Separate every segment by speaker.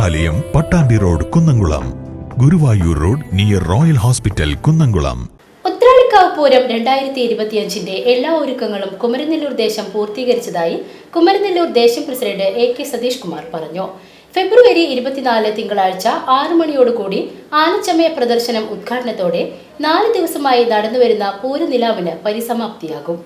Speaker 1: ദേവാലയം, Pattambi road, Kunnamkulam. Guruvayur road near Royal Hospital, Kunnamkulam.
Speaker 2: Uthralikavu Pooram 2025 എല്ലാ ഒരുക്കങ്ങളും കുമരനെല്ലൂർ ദേശം പൂർത്തീകരിച്ചതായി കുമരനെല്ലൂർ ദേശം പ്രസിഡന്റ് AK സതീഷ് കുമാർ പറഞ്ഞു. ഫെബ്രുവരി 24 തിങ്കളാഴ്ച 6 മണിയോടുകൂടി ആനച്ചമയ പ്രദർശനം ഉദ്ഘാടനത്തോടെ 4 ദിവസമായി നടന്നുവരുന്ന പൂരനിലാവിന് പരിസമാപ്തിയാകും.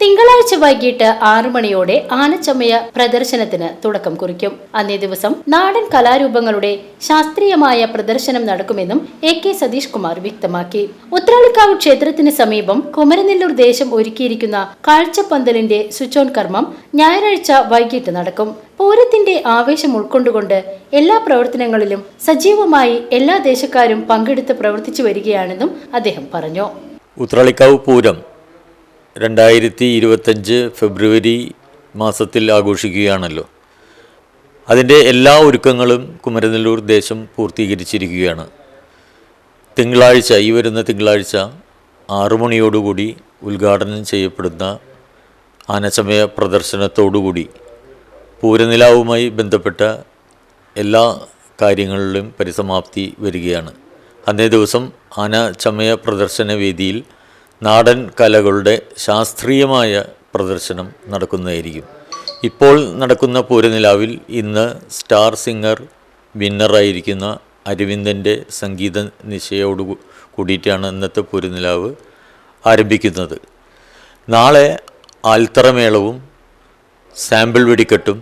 Speaker 2: തിങ്കളാഴ്ച വൈകിട്ട് 6 മണിയോടെ ആനച്ചമയ പ്രദർശനത്തിന് തുടക്കം കുറിക്കും. അന്നേ ദിവസം നാടൻ കലാരൂപങ്ങളുടെ ശാസ്ത്രീയമായ പ്രദർശനം നടക്കുമെന്നും AK സതീഷ് കുമാർ വ്യക്തമാക്കി. ഉത്രാളിക്കാവ് ക്ഷേത്രത്തിന് സമീപം കുമരനെല്ലൂർ ദേശം ഒരുക്കിയിരിക്കുന്ന കാഴ്ചപ്പന്തലിന്റെ സ്വിച്ച് ഓൺ കർമ്മം ഞായറാഴ്ച വൈകിട്ട് നടക്കും. പൂരത്തിന്റെ ആവേശം ഉൾക്കൊണ്ടുകൊണ്ട് എല്ലാ പ്രവർത്തനങ്ങളിലും സജീവമായി എല്ലാ ദേശക്കാരും പങ്കെടുത്ത് പ്രവർത്തിച്ചു വരികയാണെന്നും അദ്ദേഹം പറഞ്ഞു.
Speaker 3: ഉത്രാളിക്കാവ് പൂരം 2025 ഫെബ്രുവരി മാസത്തിൽ ആഘോഷിക്കുകയാണല്ലോ. അതിൻ്റെ എല്ലാ ഒരുക്കങ്ങളും കുമരനെല്ലൂർ ദേശം പൂർത്തീകരിച്ചിരിക്കുകയാണ്. ഈ വരുന്ന തിങ്കളാഴ്ച 6 മണിയോടുകൂടി ഉദ്ഘാടനം ചെയ്യപ്പെടുന്ന ആനച്ചമയ പ്രദർശനത്തോടുകൂടി പൂരനിലാവുമായി ബന്ധപ്പെട്ട എല്ലാ കാര്യങ്ങളിലും പരിസമാപ്തി വരികയാണ്. അന്നേ ദിവസം ആനച്ചമയ പ്രദർശന വേദിയിൽ നാടൻ കലകളുടെ ശാസ്ത്രീയമായ പ്രദർശനം നടക്കുന്നതായിരിക്കും. ഇപ്പോൾ നടക്കുന്ന പൂരനിലാവിൽ ഇന്ന് സ്റ്റാർ സിംഗർ വിന്നറായിരിക്കുന്ന അരവിന്ദൻ്റെ സംഗീത നിശയോട് കൂടിയിട്ടാണ് ഇന്നത്തെ പൂരനിലാവ് ആരംഭിക്കുന്നത്. നാളെ ആൽത്തറമേളവും സാമ്പിൾ വെടിക്കെട്ടും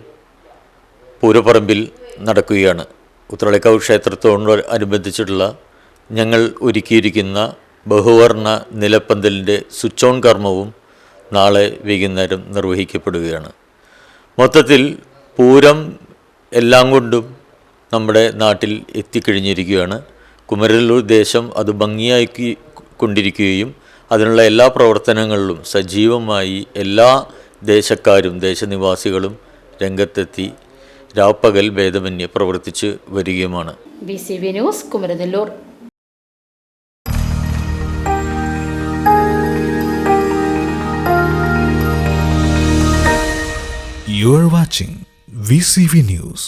Speaker 3: പൂരപ്പറമ്പിൽ നടക്കുകയാണ്. ഉത്രാളിക്കാവ് ക്ഷേത്രത്തോട് അനുബന്ധിച്ചിട്ടുള്ള ഞങ്ങൾ ഒരുക്കിയിരിക്കുന്ന ബഹുവർണ്ണ നിലപ്പന്തലിൻ്റെ സ്വിച്ച് ഓൺ കർമ്മവും നാളെ വൈകുന്നേരം നിർവഹിക്കപ്പെടുകയാണ്. മൊത്തത്തിൽ പൂരം എല്ലാം കൊണ്ടും നമ്മുടെ നാട്ടിൽ എത്തിക്കഴിഞ്ഞിരിക്കുകയാണ്. കുമരനെല്ലൂർ ദേശം അത് ഭംഗിയാക്കി കൊണ്ടിരിക്കുകയും അതിനുള്ള എല്ലാ പ്രവർത്തനങ്ങളിലും സജീവമായി എല്ലാ ദേശക്കാരും ദേശനിവാസികളും രംഗത്തെത്തി രാപ്പകൽ ഭേദമന്യേ പ്രവർത്തിച്ച് വരികയുമാണ്.
Speaker 2: BCV news, Kumaranellur.
Speaker 1: You are watching VCV News.